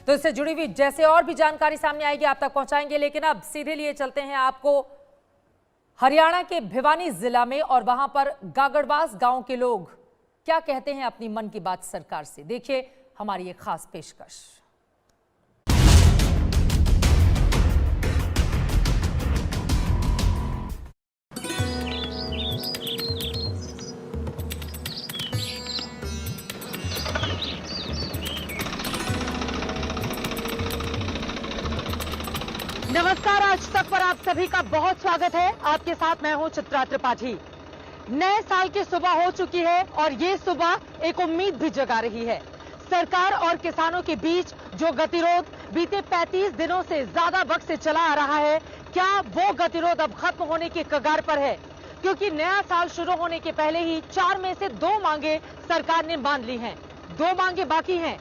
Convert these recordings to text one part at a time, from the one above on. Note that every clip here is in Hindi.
तो इससे जुड़ी हुई जैसे और भी जानकारी सामने आएगी आप तक पहुंचाएंगे, लेकिन अब सीधे लिए चलते हैं आपको हरियाणा के भिवानी जिला में, और वहां पर गागड़बास गांव के लोग क्या कहते हैं अपनी मन की बात सरकार से। देखिए हमारी ये खास पेशकश। नमस्कार, आज तक पर आप सभी का बहुत स्वागत है। आपके साथ मैं हूं चित्रा त्रिपाठी। नए साल की सुबह हो चुकी है और ये सुबह एक उम्मीद भी जगा रही है। सरकार और किसानों के बीच जो गतिरोध बीते 35 दिनों से ज्यादा वक्त से चला आ रहा है, क्या वो गतिरोध अब खत्म होने की कगार पर है? क्योंकि नया साल शुरू होने के पहले ही 4 में से 2 मांगे सरकार ने मान ली हैं। 2 मांगे बाकी हैं।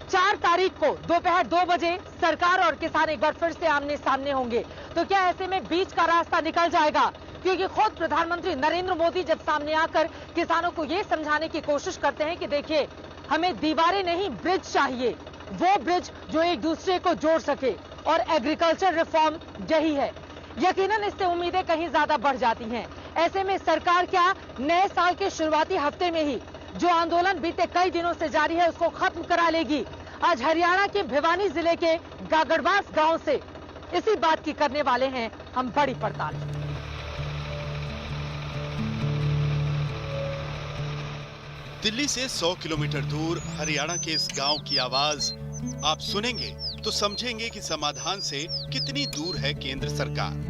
4 तारीख को दोपहर 2 बजे सरकार और किसान एक बार फिर से आमने सामने होंगे। तो क्या ऐसे में बीच का रास्ता निकल जाएगा? क्योंकि खुद प्रधानमंत्री नरेंद्र मोदी जब सामने आकर किसानों को ये समझाने की कोशिश करते हैं कि देखिए, हमें दीवारें नहीं ब्रिज चाहिए, वो ब्रिज जो एक दूसरे को जोड़ सके, और एग्रीकल्चर रिफॉर्म यही है। यकीनन इससे उम्मीदें कहीं ज्यादा बढ़ जाती हैं। ऐसे में सरकार क्या नए साल के शुरुआती हफ्ते में ही जो आंदोलन बीते कई दिनों से जारी है उसको खत्म करा लेगी? आज हरियाणा के भिवानी जिले के गागड़बास गांव से इसी बात की करने वाले हैं हम बड़ी पड़ताल। दिल्ली से 100 किलोमीटर दूर हरियाणा के इस गांव की आवाज आप सुनेंगे तो समझेंगे कि समाधान से कितनी दूर है केंद्र सरकार।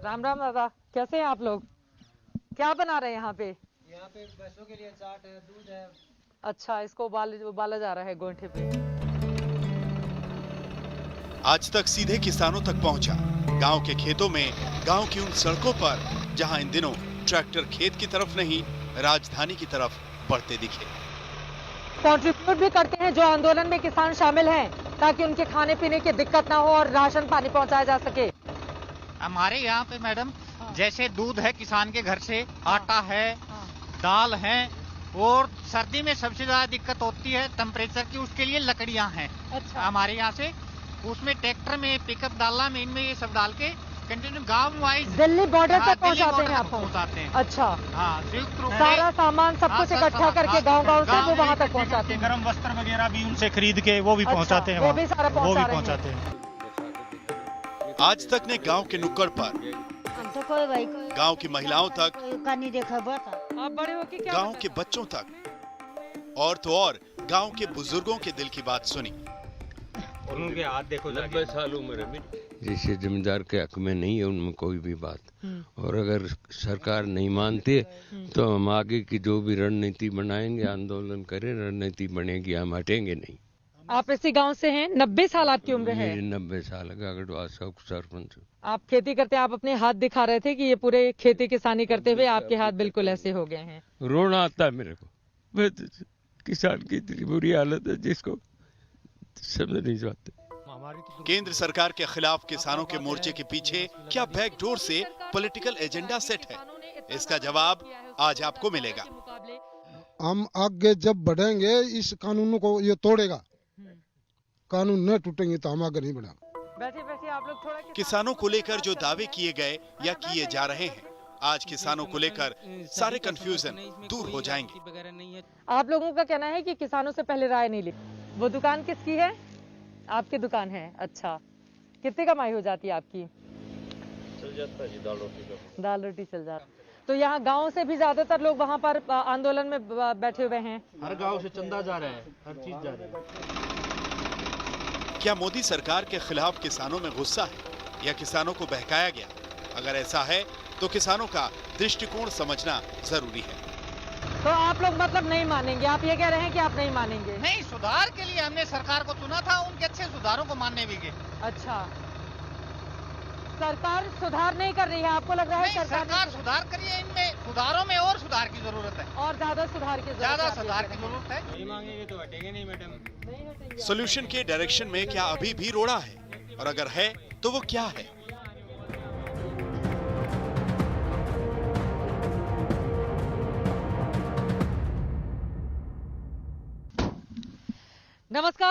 राम राम दादा, कैसे हैं आप लोग? क्या बना रहे हैं यहाँ पे? यहाँ पे भैंसों के लिए चाट है, दूध है। अच्छा, इसको उबाला जा रहा है गोईठे पे। आज तक सीधे किसानों तक पहुंचा। गांव के खेतों में, गांव की उन सड़कों पर जहां इन दिनों ट्रैक्टर खेत की तरफ नहीं राजधानी की तरफ बढ़ते दिखे। कंट्रीब्यूट भी करते हैं जो आंदोलन में किसान शामिल हैं, ताकि उनके खाने पीने की दिक्कत ना हो और राशन पानी पहुंचाया जा सके। हमारे यहाँ पे मैडम जैसे दूध है किसान के घर से, आटा है, दाल है, और सर्दी में सबसे ज्यादा दिक्कत होती है टेम्परेचर की, उसके लिए लकड़ियाँ हैं। अच्छा। हमारे यहाँ से उसमें ट्रैक्टर में पिकअप डालना में इनमें ये सब डाल के कंटिन्यू गाँव वाइज दिल्ली बॉर्डर तक दिल्ली पहुंचाते border हैं तक आपको? पहुंचाते हैं। अच्छा, हाँ, संयुक्त रूप से सारा सामान सब कुछ इकट्ठा करके गांव-गांव से वो वहां तक पहुंचाते हैं। गर्म वस्त्र वगैरह भी उनसे खरीद के वो भी अच्छा, पहुंचाते हैं। वो भी सारा वो भी पहुंचा रहे पहुंचाते हैं। हैं। आज तक ने गांव के नुक्कड़ पर, हम तो कोई भाई गांव की महिलाओं तक, का नहीं देखा बता। आप बड़े हो के क्या गांव के बच्चों तक, और तो और गांव के बुजुर्गों के दिल की बात सुनी। उनके हाथ देखो, 90 साल उम्र है। जैसे जमींदार के हक में नहीं है उनमें कोई भी बात, और अगर सरकार नहीं मानती है तो हम आगे की जो भी रणनीति बनाएंगे, आंदोलन करें, रणनीति बनेगी, हम हटेंगे नहीं। आप इसी गांव से हैं? 90 साल आपकी उम्र है? मेरी 90 साल गागड़बास सरपंच। आप खेती करते हैं, आप अपने हाथ दिखा रहे थे कि ये पूरे खेती किसानी करते हुए आपके हाथ बिल्कुल ऐसे हो गए हैं। रोना आता है मेरे को। किसान की इतनी बुरी हालत है जिसको समझ नहीं पाते। केंद्र सरकार के खिलाफ किसानों के मोर्चे के पीछे क्या बैकडोर से पॉलिटिकल एजेंडा सेट है? इसका जवाब आज आपको मिलेगा। हम आगे जब बढ़ेंगे, इस कानून को ये तोड़ेगा, कानून न टूटेंगे तो हम आगे नहीं बढ़ेंगे। बैठे बैठे आप लोग थोड़ा किसानों को लेकर जो दावे किए गए या किए जा रहे हैं, आज किसानों को लेकर सारे कंफ्यूजन दूर हो जाएंगे। आप लोगों का कहना है कि किसानों से पहले राय नहीं ली। वो दुकान किसकी है? आपकी दुकान है। अच्छा, कितनी कमाई हो जाती है आपकी? चल जाता है, दाल रोटी चल जाता। तो यहाँ गांव से भी ज्यादातर लोग वहाँ पर आंदोलन में बैठे हुए हैं। हर गांव से चंदा जा रहा है, हर चीज जा रही है। क्या मोदी सरकार के खिलाफ किसानों में गुस्सा है या किसानों को बहकाया गया? अगर ऐसा है तो किसानों का दृष्टिकोण समझना जरूरी है। तो आप लोग मतलब नहीं मानेंगे? आप ये कह रहे हैं कि आप नहीं मानेंगे? नहीं, सुधार के लिए हमने सरकार को चुना था, उनके अच्छे सुधारों को मानने भी गए। अच्छा, सरकार सुधार नहीं कर रही है, आपको लग रहा है? सरकार सुधार करिए, इनमें सुधारों में और सुधार की जरूरत है, और ज्यादा सुधार की जरूरत है। नहीं मांगेंगे तो हटेंगे नहीं मैडम। सॉल्यूशन के डायरेक्शन में क्या अभी भी रोड़ा है? और अगर है तो वो क्या है?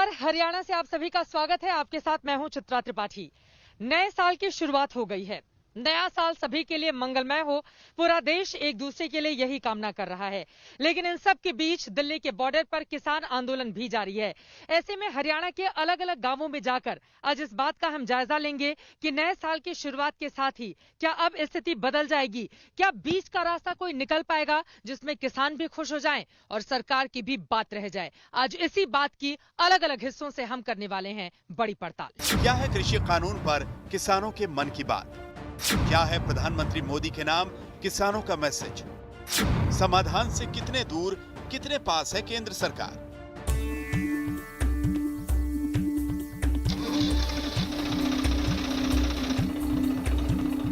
नमस्कार, हरियाणा से आप सभी का स्वागत है। आपके साथ मैं हूं चित्रा त्रिपाठी। नए साल की शुरुआत हो गई है। नया साल सभी के लिए मंगलमय हो, पूरा देश एक दूसरे के लिए यही कामना कर रहा है। लेकिन इन सब के बीच दिल्ली के बॉर्डर पर किसान आंदोलन भी जारी है। ऐसे में हरियाणा के अलग अलग गांवों में जाकर आज इस बात का हम जायजा लेंगे कि नए साल की शुरुआत के साथ ही क्या अब स्थिति बदल जाएगी, क्या बीच का रास्ता कोई निकल पाएगा जिसमें किसान भी खुश हो जाएं और सरकार की भी बात रह जाए। आज इसी बात की अलग अलग हिस्सों से हम करने वाले हैं बड़ी पड़ताल। क्या है कृषि कानून पर किसानों के मन की बात? क्या है प्रधानमंत्री मोदी के नाम किसानों का मैसेज? समाधान से कितने दूर, कितने पास है केंद्र सरकार?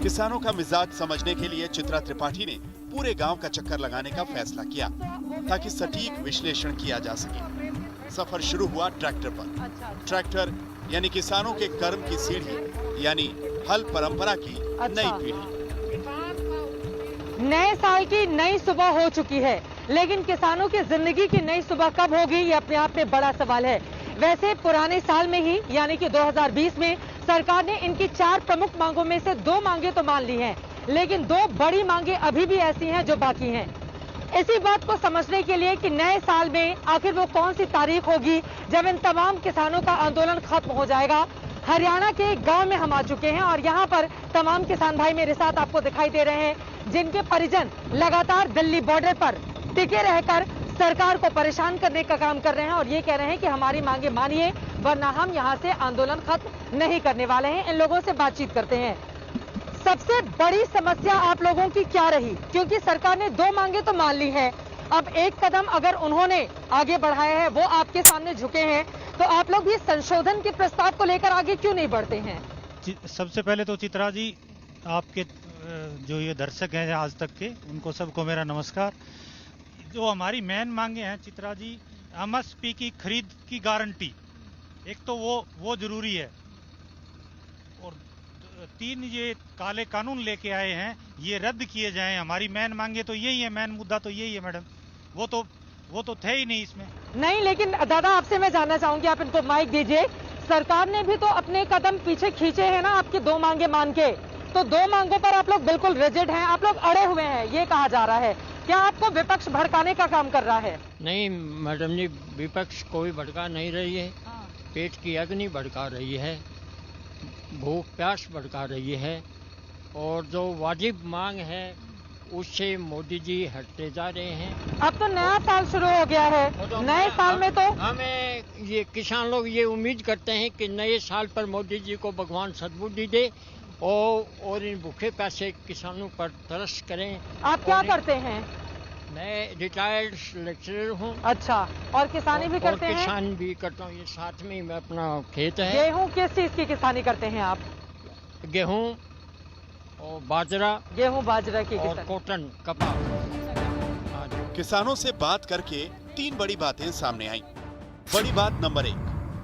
किसानों का मिजाज समझने के लिए चित्रा त्रिपाठी ने पूरे गांव का चक्कर लगाने का फैसला किया ताकि सटीक विश्लेषण किया जा सके। सफर शुरू हुआ ट्रैक्टर पर। ट्रैक्टर यानी किसानों के कर्म की सीढ़ी, यानी हल परंपरा की नई पीढ़ी। नए साल की नई सुबह हो चुकी है, लेकिन किसानों की जिंदगी की नई सुबह कब होगी ये अपने आप में बड़ा सवाल है। वैसे पुराने साल में ही यानी कि 2020 में सरकार ने इनकी 4 प्रमुख मांगों में से 2 मांगे तो मान ली हैं, लेकिन 2 बड़ी मांगे अभी भी ऐसी हैं जो बाकी हैं। इसी बात को समझने के लिए कि नए साल में आखिर वो कौन सी तारीख होगी जब इन तमाम किसानों का आंदोलन खत्म हो जाएगा, हरियाणा के एक गांव में हम आ चुके हैं और यहाँ पर तमाम किसान भाई मेरे साथ आपको दिखाई दे रहे हैं, जिनके परिजन लगातार दिल्ली बॉर्डर पर टिके रहकर सरकार को परेशान करने का काम कर रहे हैं और ये कह रहे हैं कि हमारी मांगे मानिए वरना हम यहाँ से आंदोलन खत्म नहीं करने वाले हैं। इन लोगों से बातचीत करते हैं। सबसे बड़ी समस्या आप लोगों की क्या रही? क्योंकि सरकार ने 2 मांगे तो मान ली है, अब एक कदम अगर उन्होंने आगे बढ़ाया है, वो आपके सामने झुके हैं, तो आप लोग भी संशोधन के प्रस्ताव को लेकर आगे क्यों नहीं बढ़ते हैं? सबसे पहले तो चित्रा जी, आपके जो ये दर्शक हैं आज तक के, उनको सबको मेरा नमस्कार। जो हमारी मेन मांगे हैं चित्रा जी, एमएसपी की खरीद की गारंटी, एक तो वो जरूरी है, और 3 ये काले कानून लेके आए हैं ये रद्द किए जाएं। हमारी मेन मांगे तो यही है, मेन मुद्दा तो यही है मैडम। वो तो थे ही नहीं इसमें। नहीं, लेकिन दादा आपसे मैं जानना चाहूंगी, आप इनको माइक दीजिए। सरकार ने भी तो अपने कदम पीछे खींचे हैं ना आपकी 2 मांगे मान के, तो 2 मांगों पर आप लोग बिल्कुल रिजिड हैं, आप लोग अड़े हुए हैं, ये कहा जा रहा है। क्या आपको विपक्ष भड़काने का काम कर रहा है? नहीं मैडम जी, विपक्ष कोई भड़का नहीं रही है। पेट की अग्नि भड़का रही है, भूख प्यास भड़का रही है, और जो वाजिब मांग है उससे मोदी जी हटते जा रहे हैं। अब तो नया साल शुरू हो गया है, नए साल में तो हमें ये किसान लोग ये उम्मीद करते हैं कि नए साल पर मोदी जी को भगवान सद्बुद्धि दे और इन भूखे प्यासे किसानों पर तरस करें। आप क्या करते हैं? मैं रिटायर्ड लेक्चरर हूँ। अच्छा, और किसानी भी करते हैं? किसान भी करता हूँ, ये साथ में मैं अपना खेत है। गेहूँ किस चीज की किसानी करते हैं आप? गेहूँ और बाजरा। गेहूँ बाजरा की और कॉटन, कपास। किसानों से बात करके 3 बड़ी बातें सामने आई। बड़ी बात नंबर 1,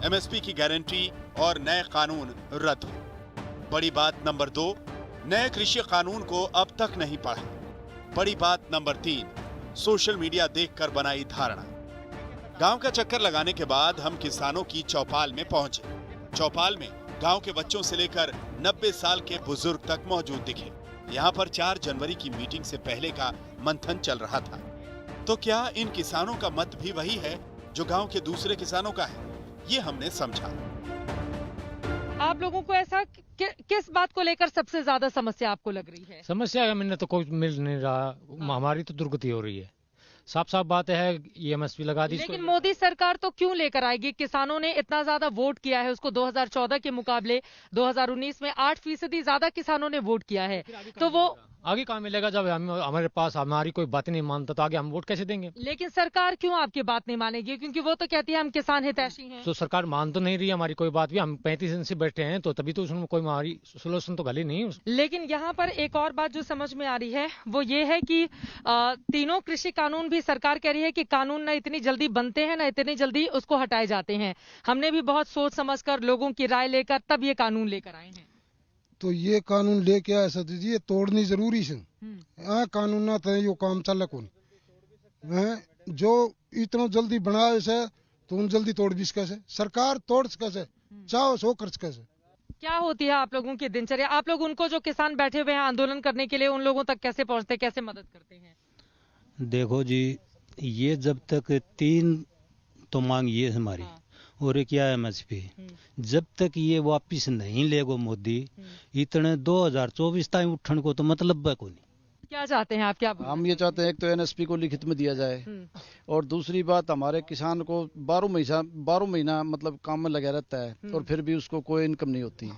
एमएसपी की गारंटी और नए कानून रद्द हो। बड़ी बात नंबर 2, नए कृषि कानून को अब तक नहीं पढ़ा। बड़ी बात नंबर 3, सोशल मीडिया देखकर बनाई धारणा। गांव का चक्कर लगाने के बाद हम किसानों की चौपाल में पहुंचे। चौपाल में गांव के बच्चों से लेकर 90 साल के बुजुर्ग तक मौजूद दिखे। यहाँ पर 4 जनवरी की मीटिंग से पहले का मंथन चल रहा था। तो क्या इन किसानों का मत भी वही है जो गांव के दूसरे किसानों का है? ये हमने समझा। आप लोगों को ऐसा किस बात को लेकर सबसे ज्यादा समस्या आपको लग रही है? समस्या मैंने तो कोई मिल नहीं रहा, हमारी तो दुर्गति हो रही है। साफ साफ बात है, एमएसपी लगा दी। लेकिन मोदी सरकार तो क्यों लेकर आएगी? किसानों ने इतना ज्यादा वोट किया है, उसको 2014 के मुकाबले 2019 में 8% ज्यादा किसानों ने वोट किया है, तो वो आगे कहाँ मिलेगा? जब हमारे पास हमारी कोई बात नहीं मानता तो आगे हम वोट कैसे देंगे? लेकिन सरकार क्यों आपकी बात नहीं मानेगी? क्योंकि वो तो कहती है हम किसान हितैषी हैं। तो सरकार मान तो नहीं रही हमारी कोई बात भी। हम 35 दिन से बैठे हैं, तो तभी तो उसमें कोई हमारी सोल्यूशन तो गली नहीं। लेकिन यहाँ पर एक और बात जो समझ में आ रही है वो ये है कि तीनों कृषि कानून भी सरकार कह रही है कि कानून न इतनी जल्दी बनते हैं, न इतनी जल्दी उसको हटाए जाते हैं। हमने भी बहुत सोच समझकर लोगों की राय लेकर तब ये कानून लेकर आए हैं। तो ये कानून लेके आए सती जी, ये तोड़नी जरूरी से। कानून ना था यो काम चल कौन जो इतना जल्दी बनाए से, तुम जल्दी तोड़ भी कैसे, सरकार तोड़ कैसे, चाहो सो खर्च कैसे। क्या होती है आप लोगों की दिनचर्या? आप लोग उनको जो किसान बैठे हुए हैं आंदोलन करने के लिए, उन लोगों तक कैसे पहुंचते, कैसे मदद करते हैं? देखो जी, ये जब तक 3 तो मांग ये हमारी, और एक क्या MSP, जब तक ये वापिस नहीं लेगो मोदी, इतने 2024 ताईं उठन को तो मतलब है कोनी। क्या चाहते हैं आप? क्या हम ये चाहते हैं एक तो NSP को लिखित में दिया जाए, और दूसरी बात हमारे किसान को 12 महीना मतलब काम में लगा रहता है और फिर भी उसको कोई इनकम नहीं होती,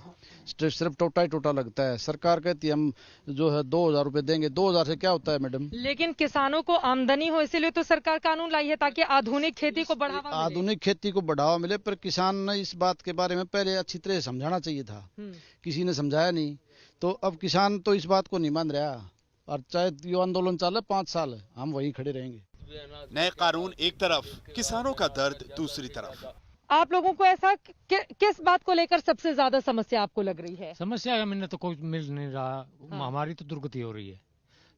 सिर्फ टोटा ही टोटा लगता है। सरकार कहती है हम जो है 2000 रुपए देंगे, 2000 से क्या होता है मैडम? लेकिन किसानों को आमदनी हो, इसीलिए तो सरकार कानून लाई है ताकि आधुनिक खेती को बढ़ावा मिले। आधुनिक खेती को बढ़ावा मिले, पर किसान ने इस बात के बारे में पहले अच्छी तरह समझाना चाहिए था, किसी ने समझाया नहीं। तो अब किसान तो इस बात को नहीं मान रहा, और चाहे ये आंदोलन चले 5 साल, हम वहीं खड़े रहेंगे। नए कानून एक तरफ, किसानों का दर्द दूसरी तरफ। आप लोगों को ऐसा किस बात को लेकर सबसे ज्यादा समस्या आपको लग रही है? समस्या मैंने तो कोई मिल नहीं रहा, हमारी तो दुर्गति हो रही है।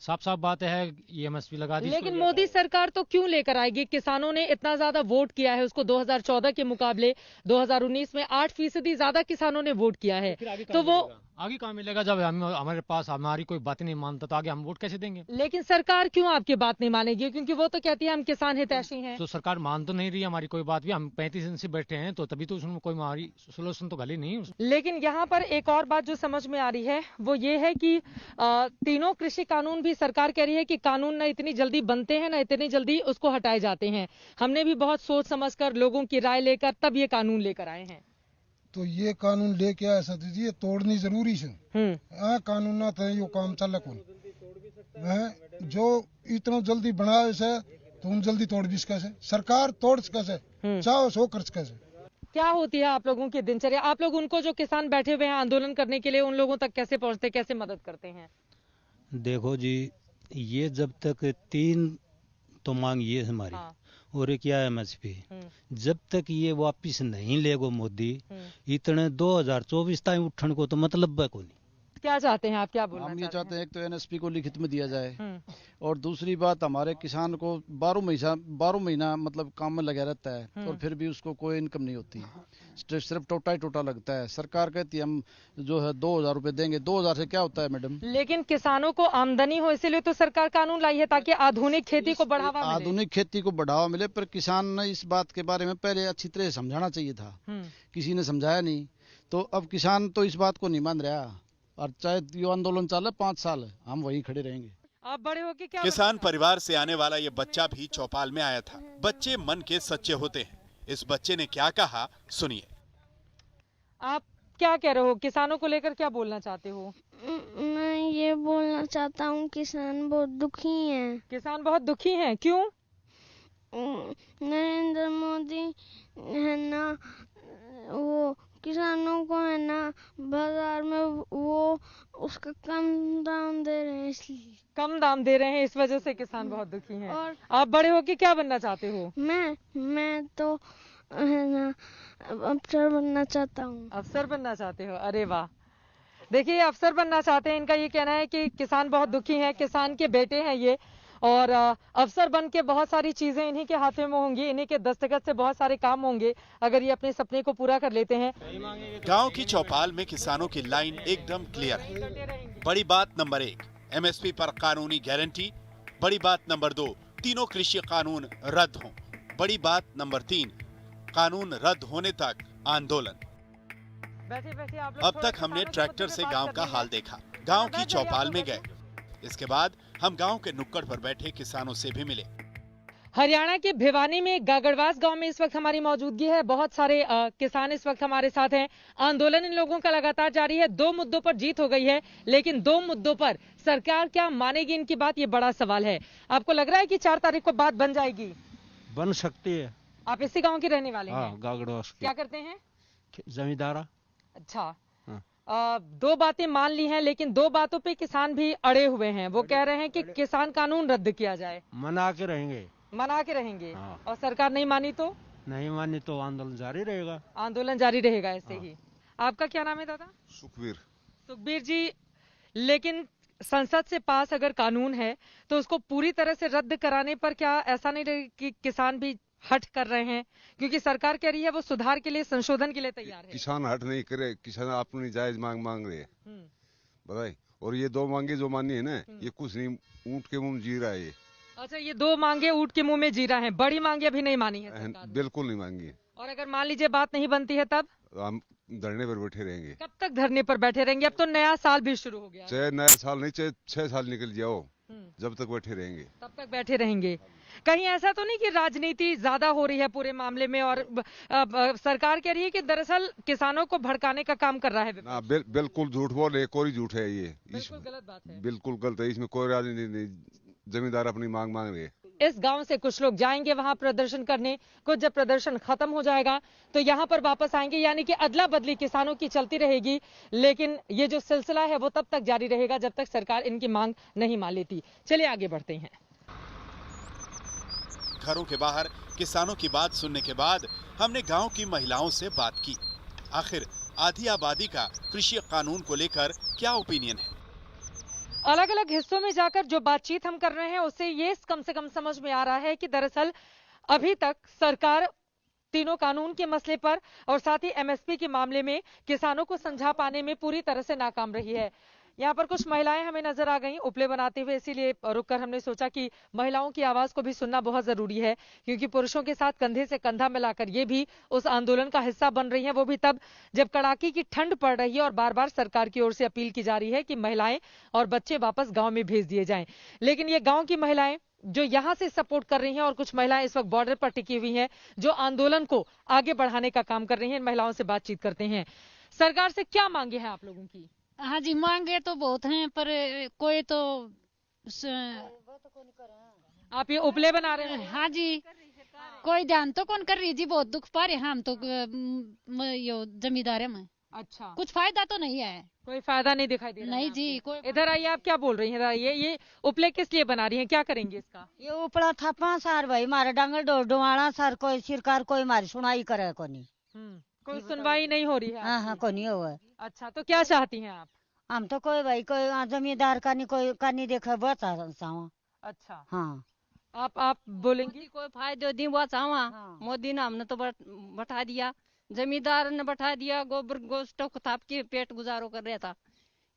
साफ साफ बात है, ये MSP लगा दी। लेकिन मोदी सरकार तो क्यों लेकर आएगी? किसानों ने इतना ज्यादा वोट किया है उसको, 2014 के मुकाबले 2019 में 8% ज्यादा किसानों ने वोट किया है, तो वो आगे कहाँ मिलेगा? जब हमारे पास हमारी कोई बात नहीं मानता तो आगे हम वोट कैसे देंगे? लेकिन सरकार क्यों आपकी बात नहीं मानेगी? क्योंकि वो तो कहती है हम किसान हितैषी हैं। तो सरकार मान तो नहीं रही हमारी कोई बात भी। हम 35 दिन से बैठे हैं, तो तभी तो उसमें कोई हमारी सोल्यूशन तो गली नहीं। लेकिन यहाँ पर एक और बात जो समझ में आ रही है वो ये है कि तीनों कृषि कानून भी सरकार कह रही है कि कानून न इतनी जल्दी बनते हैं, न इतनी जल्दी उसको हटाए जाते हैं। हमने भी बहुत सोच समझकर, लोगों की राय लेकर तब ये कानून लेकर आए हैं। तो ये कानून लेके आया सती जी, ये तोड़नी जरूरी है। कानून ना था यो काम चल कौन जो इतना जल्दी बनाए से, तुम जल्दी तोड़ भी कैसे, सरकार तोड़ कैसे, चाहो सो खर्च कैसे। क्या होती है आप लोगों की दिनचर्या? आप लोग उनको जो किसान बैठे हुए हैं आंदोलन करने के लिए, उन लोगों तक कैसे पहुंचते, कैसे मदद करते हैं? देखो जी, ये जब तक 3 तो मांग ये हमारी, और एक क्या MSP, जब तक ये वापिस नहीं लेगो मोदी, इतने 2024 ताईं उठन को तो मतलब है कोनी। क्या चाहते हैं आप? क्या बोलना हम ये चाहते हैं हैं? एक तो NSP को लिखित में दिया जाए, और दूसरी बात हमारे किसान को 12 महीना मतलब काम में लगा रहता है और फिर भी उसको कोई इनकम नहीं होती, सिर्फ टोटा ही टोटा लगता है। सरकार कहती है हम जो है 2000 रुपए देंगे, 2000 से क्या होता है मैडम? लेकिन किसानों को आमदनी हो, इसीलिए तो सरकार कानून लाई है ताकि आधुनिक खेती को बढ़ावा मिले। आधुनिक खेती को बढ़ावा मिले, पर किसान ने इस बात के बारे में पहले अच्छी तरह समझाना चाहिए था, किसी ने समझाया नहीं। तो अब किसान तो इस बात को नहीं मान रहा, और चाहे ये आंदोलन चले 5 साल, हम वहीं खड़े रहेंगे। आप बड़े होके क्या किसान परिवार से आने वाला ये बच्चा भी चौपाल में आया था। बच्चे मन के सच्चे होते हैं। इस बच्चे ने क्या कहा, सुनिए। आप क्या कह रहे हो? किसानों को लेकर क्या बोलना चाहते हो? मैं ये बोलना चाहता हूँ, किसान बहुत दुखी हैं। किसान बहुत दुखी हैं, क्यों? नरेंद्र मोदी है ना, वो किसानों को है ना बाजार में वो उसका कम दाम दे रहे हैं, इसलिए कम दाम दे रहे हैं, इस वजह से किसान बहुत दुखी हैं। और आप बड़े होके क्या बनना चाहते हो? मैं तो है ना अफसर बनना चाहता हूँ। अफसर बनना चाहते हो? अरे वाह, देखिए अफसर बनना चाहते हैं। इनका ये कहना है कि किसान बहुत दुखी हैं, किसान के बेटे हैं ये, और अफसर बन के बहुत सारी चीजें इन्हीं के हाथों में होंगी, इन्हीं के दस्तखत से बहुत सारे काम होंगे अगर ये अपने सपने को पूरा कर लेते हैं। गांव की चौपाल में किसानों की लाइन एकदम क्लियर है। बड़ी बात नंबर 1, MSP पर कानूनी गारंटी। बड़ी बात नंबर 2, तीनों कृषि कानून रद्द हों। बड़ी बात नंबर 3, कानून रद्द होने तक आंदोलन। बैठे बैठे आप अब तक हमने ट्रैक्टर से गांव का हाल देखा, गांव की चौपाल में गए। इसके बाद हम गांव के नुक्कड़ पर बैठे किसानों से भी मिले। हरियाणा के भिवानी में गागड़वास गांव में इस वक्त हमारी मौजूदगी है। बहुत सारे किसान इस वक्त हमारे साथ हैं। आंदोलन इन लोगों का लगातार जारी है। 2 मुद्दों पर जीत हो गई है, लेकिन 2 मुद्दों पर सरकार क्या मानेगी इनकी बात, ये बड़ा सवाल है। आपको लग रहा है कि 4 तारीख को बात बन जाएगी? बन सकती है। आप इसी गाँव के रहने वाले हैं? गागड़वास क्या करते हैं? जमींदारा। अच्छा, 2 बातें मान ली हैं, लेकिन 2 बातों पे किसान भी अड़े हुए हैं। वो कह रहे हैं कि किसान कानून रद्द किया जाए। मना के रहेंगे। मना के रहेंगे। और सरकार नहीं मानी तो? नहीं मानी तो आंदोलन जारी रहेगा। आंदोलन जारी रहेगा ऐसे ही। आपका क्या नाम है दादा? सुखबीर जी, लेकिन संसद से पास अगर कानून है तो उसको पूरी तरह से रद्द कराने पर क्या ऐसा नहीं रहे कि किसान भी हट कर रहे हैं, क्योंकि सरकार कह रही है वो सुधार के लिए, संशोधन के लिए तैयार है। किसान हट नहीं करे, किसान अपनी जायज मांग रहे हैं, बताए। और ये 2 मांगे जो मानी है ना, ये कुछ नहीं, ऊंट के मुंह में जी रहा है ये। अच्छा, ये 2 मांगे ऊंट के मुंह में जी रहा है, बड़ी मांगे अभी नहीं मानी है सरकार ने। बिल्कुल नहीं मांगी। और अगर मान लीजिए बात नहीं बनती है तब हम धरने पर बैठे रहेंगे। कब तक धरने पर बैठे रहेंगे? अब तो नया साल भी शुरू हो गया है। चाहे नया साल नहीं, चाहे 6 साल निकल जाओ, जब तक बैठे रहेंगे तब तक बैठे रहेंगे। कहीं ऐसा तो नहीं कि राजनीति ज्यादा हो रही है पूरे मामले में, और सरकार कह रही है कि दरअसल किसानों को भड़काने का काम कर रहा है ना? बिल्कुल झूठ बोल रहे, कोई झूठ है ये, बिल्कुल गलत बात है, बिल्कुल गलत है, इसमें कोई राजनीति नहीं। जमींदार अपनी मांग रहे। इस गांव से कुछ लोग जाएंगे वहां प्रदर्शन करने, कुछ जब प्रदर्शन खत्म हो जाएगा तो यहां पर वापस आएंगे, यानी कि अदला बदली किसानों की चलती रहेगी। लेकिन ये जो सिलसिला है वो तब तक जारी रहेगा जब तक सरकार इनकी मांग नहीं मान लेती। चलिए आगे बढ़ते हैं। घरों के बाहर किसानों की बात सुनने के बाद हमने गांव की महिलाओं से बात की। आखिर आधी आबादी का कृषि कानून को लेकर क्या ओपिनियन है। अलग अलग हिस्सों में जाकर जो बातचीत हम कर रहे हैं उससे ये कम से कम समझ में आ रहा है कि दरअसल अभी तक सरकार तीनों कानून के मसले पर और साथ ही एमएसपी के मामले में किसानों को समझा पाने में पूरी तरह से नाकाम रही है। यहाँ पर कुछ महिलाएं हमें नजर आ गई उपले बनाते हुए, इसीलिए रुककर हमने सोचा कि महिलाओं की आवाज को भी सुनना बहुत जरूरी है, क्योंकि पुरुषों के साथ कंधे से कंधा मिलाकर ये भी उस आंदोलन का हिस्सा बन रही हैं, वो भी तब जब कड़ाके की ठंड पड़ रही है और बार बार सरकार की ओर से अपील की जा रही है कि महिलाएं और बच्चे वापस गाँव में भेज दिए जाएं। लेकिन ये गाँव की महिलाएं जो यहाँ से सपोर्ट कर रही हैं और कुछ महिलाएं इस वक्त बॉर्डर पर टिकी हुई हैं जो आंदोलन को आगे बढ़ाने का काम कर रही हैं, इन महिलाओं से बातचीत करते हैं। सरकार से क्या मांगे हैं आप लोगों की? हाँ जी, मांगे तो बहुत हैं पर कोई तो आप ये उपले बना रहे हैं? हाँ जी, कोई ध्यान तो कौन कर रही जी, बहुत दुख पा रहे हैं हम तो यो जमींदार में। अच्छा, कुछ फायदा तो नहीं है, कोई फायदा नहीं दिखाई दे रहा? नहीं जी। कोई इधर आइए, आप क्या बोल रही हैं? ये उपले किस लिए बना रही हैं, क्या करेंगे इसका? ये उपड़ा था 5 साल भाई, मारे डांगल डोवाड़ा सर, कोई सरकार कोई मारी सुनाई करे कोनी, कोई सुनवाई नहीं हो रही है? हाँ कोनी हुआ। अच्छा, तो क्या चाहती हैं आप? हम तो कोई भाई कोई जमींदार का नहीं, कोई का नहीं देखा बता। अच्छा, हाँ आप बोलेंगी? कोई फायदा दी वो चाहवा, मोदी ने हमने तो बैठा दिया, जमींदार ने बैठा दिया, गोबर गोश्त ताप के पेट गुजारो कर रहा था,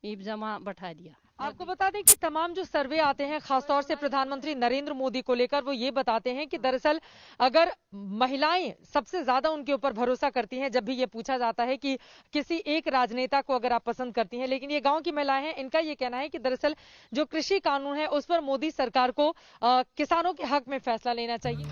जमा बैठा दिया। आपको बता दें कि तमाम जो सर्वे आते हैं खासतौर से प्रधानमंत्री नरेंद्र मोदी को लेकर, वो ये बताते हैं कि दरअसल अगर महिलाएं सबसे ज्यादा उनके ऊपर भरोसा करती हैं, जब भी ये पूछा जाता है कि किसी एक राजनेता को अगर आप पसंद करती हैं, लेकिन ये गांव की महिलाएं हैं, इनका ये कहना है कि दरअसल जो कृषि कानून है उस पर मोदी सरकार को किसानों के हक में फैसला लेना चाहिए।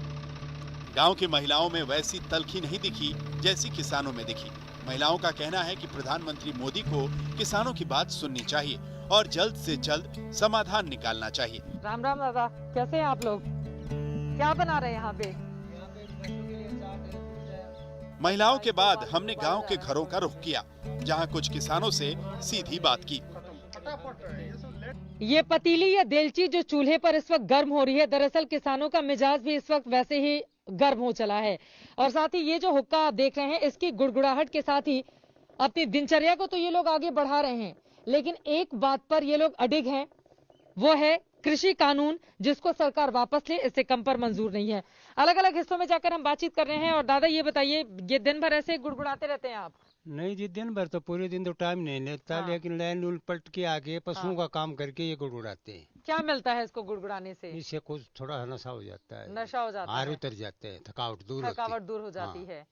गांव की महिलाओं में वैसी तलखी नहीं दिखी जैसी किसानों में दिखी। महिलाओं का कहना है कि प्रधानमंत्री मोदी को किसानों की बात सुननी चाहिए और जल्द से जल्द समाधान निकालना चाहिए। राम राम दादा, कैसे हैं आप लोग? क्या बना रहे हैं यहाँ पे? महिलाओं के बाद हमने गांव के घरों का रुख किया, जहां कुछ किसानों से सीधी बात की। ये पतीली या देलची जो चूल्हे पर इस वक्त गर्म हो रही है, दरअसल किसानों का मिजाज भी इस वक्त वैसे ही गर्म हो चला है। और साथ ही ये जो हुक्का आप देख रहे हैं, इसकी गुड़गुड़ाहट के साथ ही अपनी दिनचर्या को तो ये लोग आगे बढ़ा रहे हैं, लेकिन एक बात पर ये लोग अडिग हैं, वो है कृषि कानून, जिसको सरकार वापस ले, इससे कम पर मंजूर नहीं है। अलग अलग हिस्सों में जाकर हम बातचीत कर रहे हैं। और दादा ये बताइए, ये दिन भर ऐसे गुड़गुड़ाते रहते हैं आप? नहीं जी, दिन भर तो पूरे दिन तो टाइम नहीं लेता। हाँ। लेकिन लाइन उलट के आके पशुओं का काम करके ये गुड़गुड़ाते हैं। क्या मिलता है इसको गुड़गुड़ाने से? इससे कुछ थोड़ा नशा हो जाता है, नशा हो जाता है, उतर जाते हैं, थकावट दूर हो जाती है।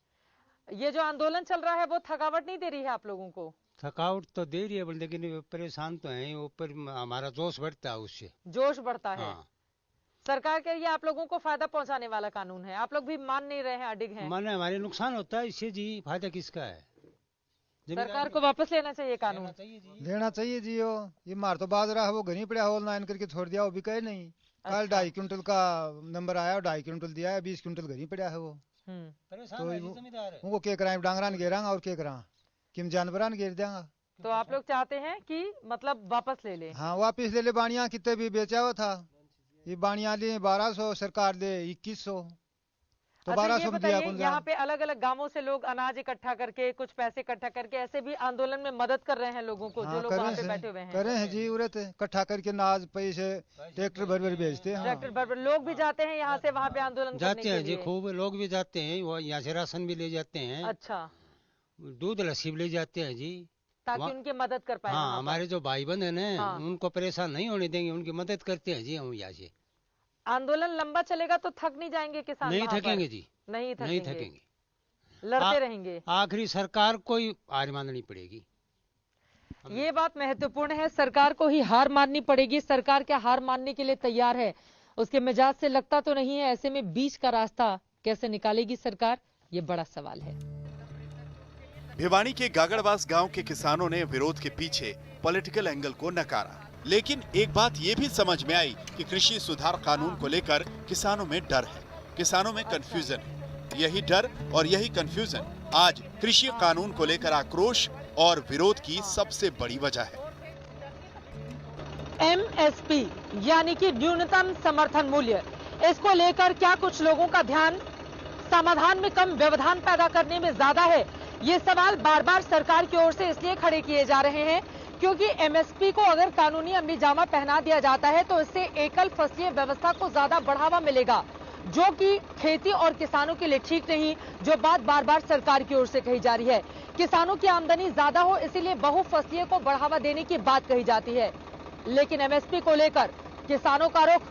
ये जो आंदोलन चल रहा है वो थकावट नहीं दे रही है आप लोगों को? थकावट तो दे रही है, लेकिन परेशान तो है, ऊपर हमारा जोश बढ़ता है, उससे जोश बढ़ता है। हाँ। सरकार के लिए आप लोगों को फायदा पहुंचाने वाला कानून है, आप लोग भी मान नहीं रहे हैं, अडिग हैं। माने हमारे नुकसान होता है इससे जी, फायदा किसका है? सरकार को वापस लेना चाहिए कानून। लेना चाहिए जी। ये मार तो बाजरा है वो घनी पड़ा है, ऑनलाइन करके छोड़ दिया, वो भी कहे नहीं। कल 2.5 क्विंटल का नंबर आया, 2.5 क्विंटल दिया है, 20 क्विंटल घनी पड़ा है वो। तो उनको क्या कराए, डांगरान घेरांगा और क्या करा, किम जानवरान घेर देंगा। तो आप लोग चाहते हैं कि मतलब वापस ले ले? हाँ, वापस ले ले। बाणिया कितने भी बेचा हुआ था, ये बाणिया ले 1200, सरकार ले 2100। तो अच्छा, 1200 ये में दिया बताइए, कौन यहाँ जा पे अलग अलग गांवों से लोग अनाज इकट्ठा करके, कुछ पैसे इकट्ठा करके ऐसे भी आंदोलन में मदद कर रहे हैं लोगों को, जो लोग वहाँ पे बैठे हुए हैं। करे हैं जी, उरे थे इकट्ठा करके नाज पैसे ट्रैक्टर भर भर भेजते हैं। ट्रैक्टर भर लोग भी जाते हैं यहाँ से वहाँ पे आंदोलन करने जाते के हैं जी, लिए। खूब लोग भी जाते हैं, वो यहाँ से राशन भी ले जाते हैं, अच्छा, दूध लस्सी भी ले जाते हैं जी, ताकि उनकी मदद कर पाए। हाँ, हमारे जो भाई बहन है ना, हाँ। उनको परेशान नहीं होने देंगे, उनकी मदद करते हैं जी हम यहाँ से। आंदोलन लंबा चलेगा तो थक नहीं जाएंगे किसान? नहीं वहाँ पर? थकेंगे जी, नहीं नहीं थकेंगे, लड़ते रहेंगे। आखिरी सरकार को ही हार माननी पड़ेगी। ये बात महत्वपूर्ण है, सरकार को ही हार माननी पड़ेगी। सरकार क्या हार मानने के लिए तैयार है? उसके मिजाज से लगता तो नहीं है। ऐसे में बीच का रास्ता कैसे निकालेगी सरकार, ये बड़ा सवाल है। भिवानी के गागड़बास गांव के किसानों ने विरोध के पीछे पॉलिटिकल एंगल को नकारा, लेकिन एक बात ये भी समझ में आई कि कृषि सुधार कानून को लेकर किसानों में डर है, किसानों में कंफ्यूजन है। यही डर और यही कंफ्यूजन आज कृषि कानून को लेकर आक्रोश और विरोध की सबसे बड़ी वजह है। एमएसपी यानी कि न्यूनतम समर्थन मूल्य, इसको लेकर क्या कुछ लोगों का ध्यान समाधान में कम व्यवधान पैदा करने में ज्यादा है? ये सवाल बार बार सरकार की ओर से इसलिए खड़े किए जा रहे हैं क्योंकि एमएसपी को अगर कानूनी अमलीजामा पहना दिया जाता है तो इससे एकल फसलीय व्यवस्था को ज्यादा बढ़ावा मिलेगा, जो कि खेती और किसानों के लिए ठीक नहीं, जो बात बार बार सरकार की ओर से कही जा रही है। किसानों की आमदनी ज्यादा हो इसीलिए बहुफसलीय को बढ़ावा देने की बात कही जाती है, लेकिन एमएसपी को लेकर किसानों का रुख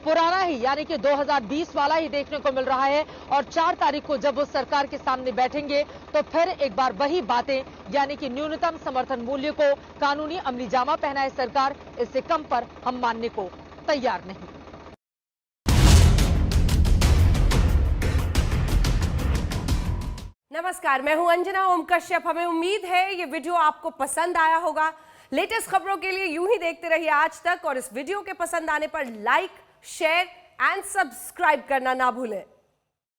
पुराना ही यानी कि 2020 वाला ही देखने को मिल रहा है। और 4 तारीख को जब वो सरकार के सामने बैठेंगे तो फिर एक बार वही बातें यानी कि न्यूनतम समर्थन मूल्य को कानूनी अमलीजामा पहनाए सरकार, इससे कम पर हम मानने को तैयार नहीं। नमस्कार, मैं हूं अंजना ओम कश्यप। हमें उम्मीद है ये वीडियो आपको पसंद आया होगा। लेटेस्ट खबरों के लिए यूं ही देखते रहिए आज तक, और इस वीडियो के पसंद आने पर लाइक, शेयर एंड सब्सक्राइब करना ना भूलें।